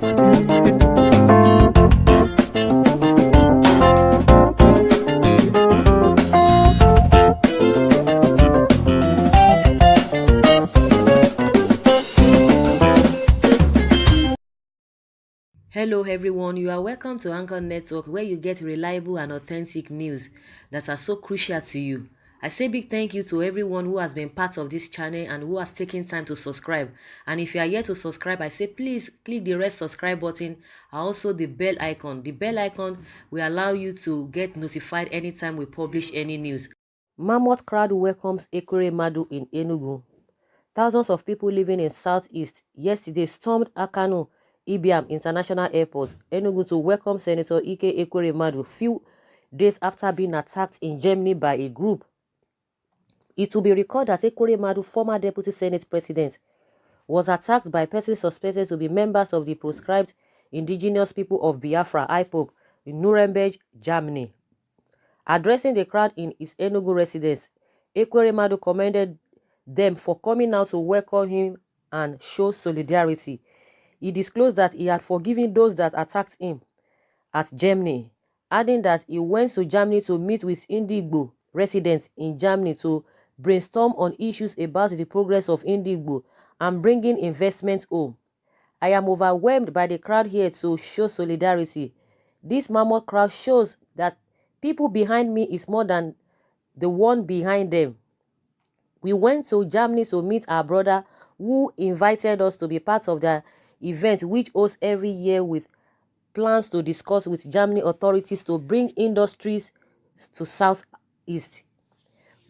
Hello everyone, you are welcome to Anchor Network where you get reliable and authentic news that are so crucial to you. I say big thank you to everyone who has been part of this channel and who has taken time to subscribe. And if you are yet to subscribe, I say please click the red subscribe button and also the bell icon. The bell icon will allow you to get notified anytime we publish any news. Mammoth crowd welcomes Ekweremadu in Enugu. Thousands of people living in Southeast yesterday stormed Akanu Ibiam International Airport, Enugu, to welcome Senator Ike Ekweremadu few days after being attacked in Germany by a group. It will be recalled that Ekweremadu, former Deputy Senate President, was attacked by persons suspected to be members of the proscribed indigenous people of Biafra, IPOB, in Nuremberg, Germany. Addressing the crowd in his Enugu residence, Ekweremadu commended them for coming out to welcome him and show solidarity. He disclosed that he had forgiven those that attacked him at Germany, adding that he went to Germany to meet with Indigbo residents in Germany to brainstorm on issues about the progress of Indigbo and bringing investment home. I am overwhelmed by the crowd here to show solidarity. This mammoth crowd shows that people behind me is more than the one behind them. We went to Germany to meet our brother who invited us to be part of the event which hosts every year with plans to discuss with Germany authorities to bring industries to Southeast.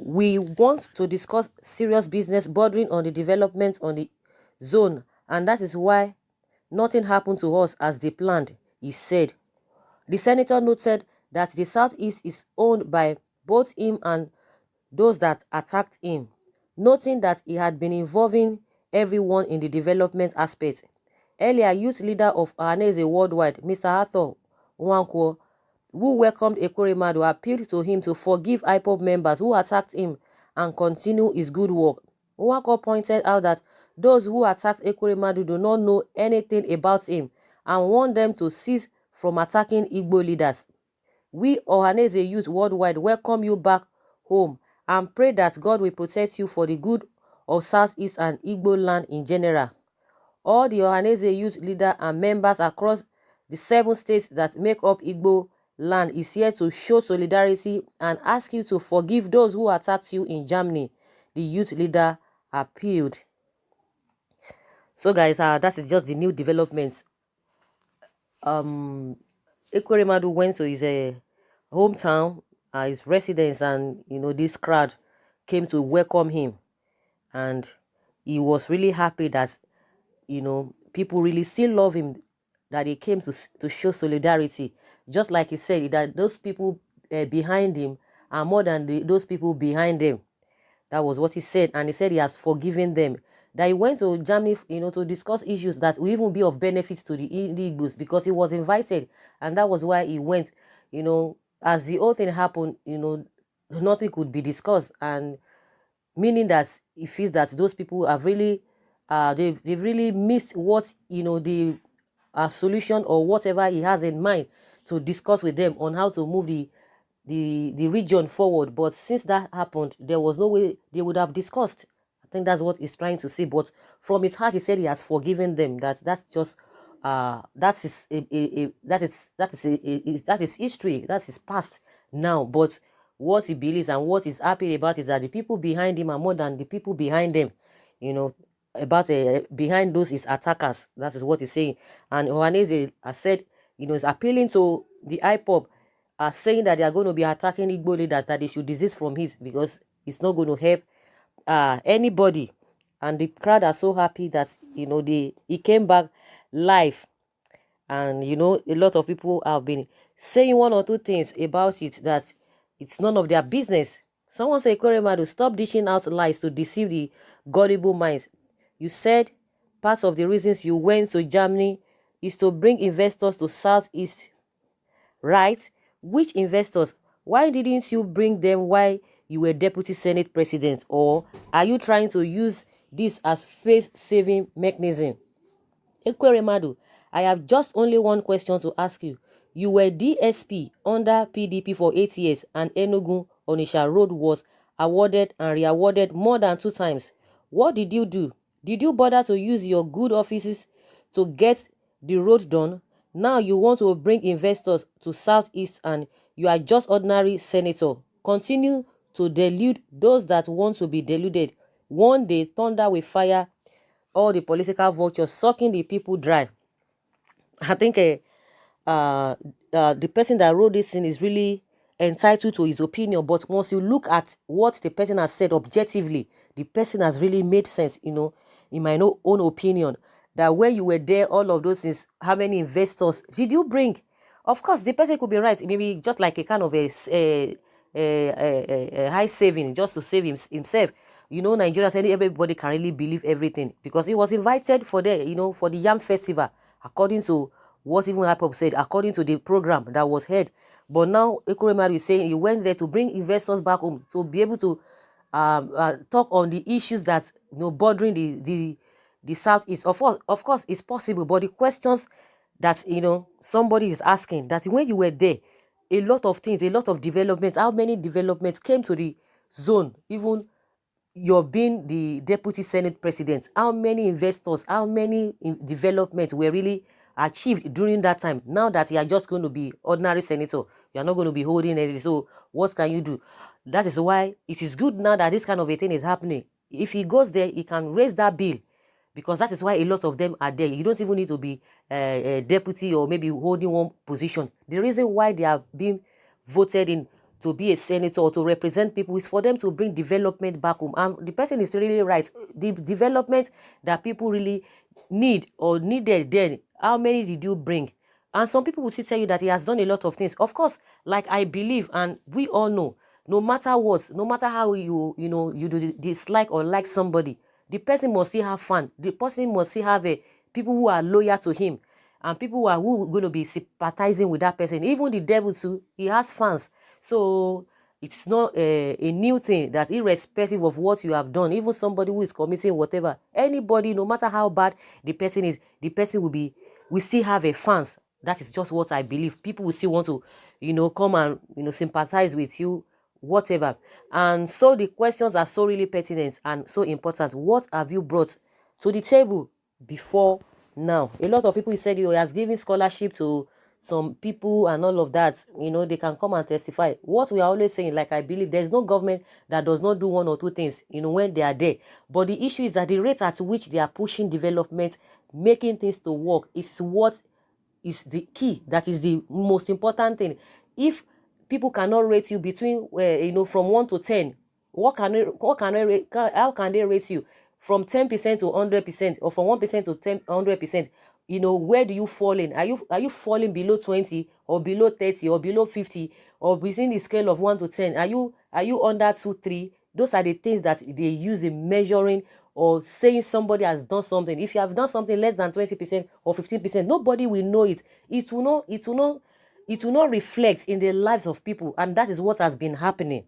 We want to discuss serious business bordering on the development on the zone, and that is why nothing happened to us as they planned, he said. The senator noted that the Southeast is owned by both him and those that attacked him, noting that he had been involving everyone in the development aspect. Earlier, youth leader of Ohaneze Worldwide, Mr. Arthur Nwankwo, who welcomed Ekweremadu, appealed to him to forgive IPOB members who attacked him and continue his good work. Nwankwo pointed out that those who attacked Ekweremadu do not know anything about him and warned them to cease from attacking Igbo leaders. We, Ohaneze youth worldwide, welcome you back home and pray that God will protect you for the good of Southeast and Igbo land in general. All the Ohaneze youth leaders and members across the 7 states that make up Igbo land is here to show solidarity and ask you to forgive those who attacked you in Germany, the youth leader appealed. So guys, that is just the new developments. Ekweremadu went to his hometown, his residence, and this crowd came to welcome him, and he was really happy that people really still love him, that he came to show solidarity, just like he said that those people behind him are more than those people behind them. That was what he said, and he said he has forgiven them. That he went to Germany, to discuss issues that will even be of benefit to the Igbos because he was invited, and that was why he went. As the whole thing happened, nothing could be discussed, and meaning that he feels that those people have really, they've really missed what the solution or whatever he has in mind to discuss with them on how to move the region forward. But since that happened, there was no way they would have discussed. I think that's what he's trying to say. But from his heart, he said he has forgiven them. That's just that is that is history. That is past now. But what he believes and what he's happy about is that the people behind him are more than the people behind them. About behind those is attackers. That is what he's saying. And Ohaneze has said, is appealing to the IPOB, saying that they are going to be attacking Igbo leaders, that they should desist from it because it's not going to help anybody. And the crowd are so happy that he came back live, and a lot of people have been saying one or two things about it, that it's none of their business. Someone said, Ekweremadu, stop dishing out lies to deceive the gullible minds. You said part of the reasons you went to Germany is to bring investors to Southeast, right? Which investors? Why didn't you bring them while you were Deputy Senate President? Or are you trying to use this as face-saving mechanism? Ekweremadu, I have just only one question to ask you. You were DSP under PDP for 8 years and Enugu Onisha Road was awarded and re-awarded more than 2 times. What did you do? Did you bother to use your good offices to get the road done? Now you want to bring investors to Southeast and you are just ordinary senator. Continue to delude those that want to be deluded. One day thunder will fire all the political vultures sucking the people dry. I think the person that wrote this thing is really entitled to his opinion. But once you look at what the person has said objectively, the person has really made sense, in my own opinion. That when you were there, all of those things, how many investors did you bring? Of course, the person could be right. Maybe just like a kind of a high saving just to save himself. Nigeria said everybody can really believe everything because he was invited for for the Yam Festival, according to what even IPOP said, according to the program that was held. But now Ekweremadu is saying he went there to bring investors back home to be able to talk on the issues that bothering the southeast. Of course, it's possible, but the questions that somebody is asking, that when you were there, a lot of things, a lot of developments, how many developments came to the zone, even you're being the deputy senate president, how many investors, how many developments were really achieved during that time? Now that you are just going to be ordinary senator, you're not going to be holding anything, so what can you do? That is why it is good now that this kind of a thing is happening. If he goes there, he can raise that bill, because that is why a lot of them are there. You don't even need to be a deputy or maybe holding one position. The reason why they are being voted in to be a senator or to represent people is for them to bring development back home. And the person is really right. The development that people really need or needed then, how many did you bring? And some people will still tell you that he has done a lot of things. Of course, like I believe, and we all know, no matter what, no matter how you do dislike or like somebody, the person must still have fun. The person must still have people who are loyal to him and people who are going to be sympathizing with that person. Even the devil too, he has fans. So it's not a new thing that irrespective of what you have done, even somebody who is committing whatever, anybody, no matter how bad the person is, the person will still have a fans. That is just what I believe. People will still want to, come and sympathize with you, whatever. And so the questions are so really pertinent and so important. What have you brought to the table before now? A lot of people said he has given scholarship to some people and all of that. They can come and testify. What we are always saying, like I believe, there's no government that does not do one or two things, when they are there. But the issue is that the rate at which they are pushing development, making things to work, is what is the key. That is the most important thing. If people cannot rate you between from 1 to 10, how can they rate you from 10% to 100%, or from 1% to 100%? Where do you fall in? Are you falling below 20 or below 30 or below 50, or between the scale of 1 to 10? Are you under 2, 3? Those are the things that they use in measuring or saying somebody has done something. If you have done something less than 20% or 15%, nobody will know it. It will not reflect in the lives of people, and that is what has been happening.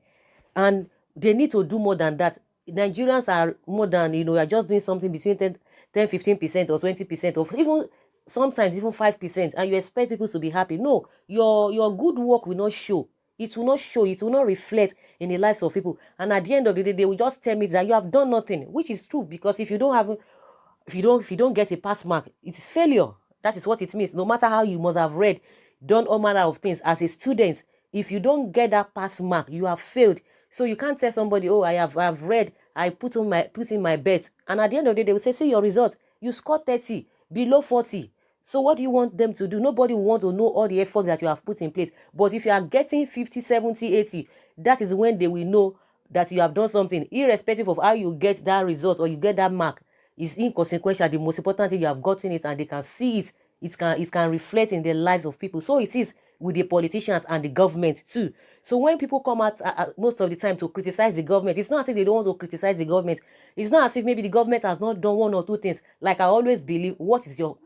And they need to do more than that. Nigerians are more than, are just doing something between 10, 15% or 20%, or even sometimes even 5%, and you expect people to be happy. No, your good work will not show. It will not show. It will not reflect in the lives of people. And at the end of the day, they will just tell me that you have done nothing, which is true, because if you don't get a pass mark, it is failure. That is what it means. No matter how you must have read, done all manner of things as a student, if you don't get that pass mark, you have failed. So you can't tell somebody, oh, I've read, I put in my best, and at the end of the day, they will say, see your result, you scored 30, below 40. So what do you want them to do? Nobody will want to know all the efforts that you have put in place. But if you are getting 50, 70, 80, that is when they will know that you have done something, irrespective of how you get that result or you get that mark. Is inconsequential. The most important thing, you have gotten it, and they can see it. It can reflect in the lives of people. So it is with the politicians and the government too. So when people come out most of the time to criticize the government, it's not as if they don't want to criticize the government. It's not as if maybe the government has not done one or two things. Like I always believe, what's your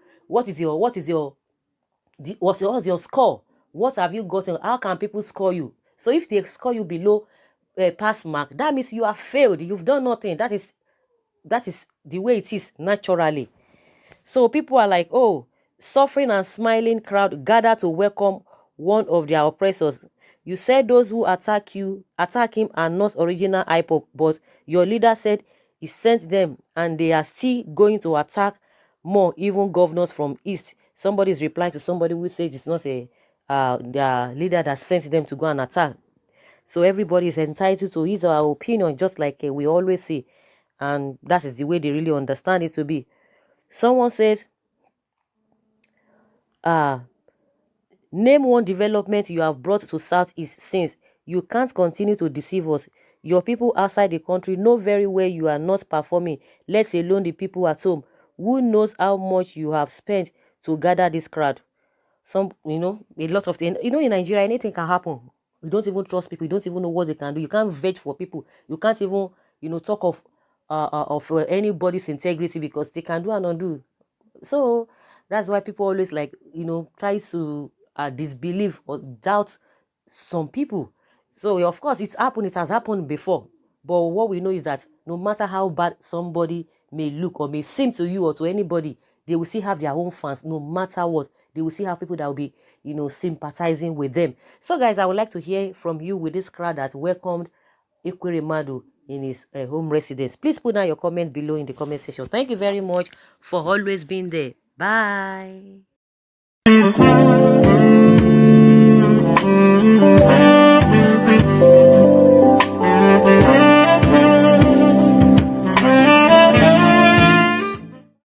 score? What have you gotten? How can people score you? So if they score you below pass mark, that means you have failed. You've done nothing. That is the way it is naturally. So people are like, oh, suffering and smiling crowd gather to welcome one of their oppressors. You said those who attack him are not original IPOP, but your leader said he sent them and they are still going to attack more, even governors from East. Somebody is replying to somebody who says it's not their leader that sent them to go and attack. So everybody is entitled to his or her opinion, just like we always say. And that is the way they really understand it to be. Someone says, uh, name one development you have brought to Southeast since. You can't continue to deceive us. Your people outside the country know very well you are not performing, let alone the people at home. Who knows how much you have spent to gather this crowd? A lot of things. In Nigeria, anything can happen. You don't even trust people. You don't even know what they can do. You can't veg for people. You can't even, talk of anybody's integrity because they can do and undo. So that's why people always try to disbelieve or doubt some people. So of course it's happened, it has happened before. But what we know is that no matter how bad somebody may look or may seem to you or to anybody, they will still have their own fans no matter what. They will still have people that will be, sympathizing with them. So guys, I would like to hear from you with this crowd that welcomed Ekweremadu in his home residence. Please put down your comment below in the comment section. Thank you very much for always being there. Bye.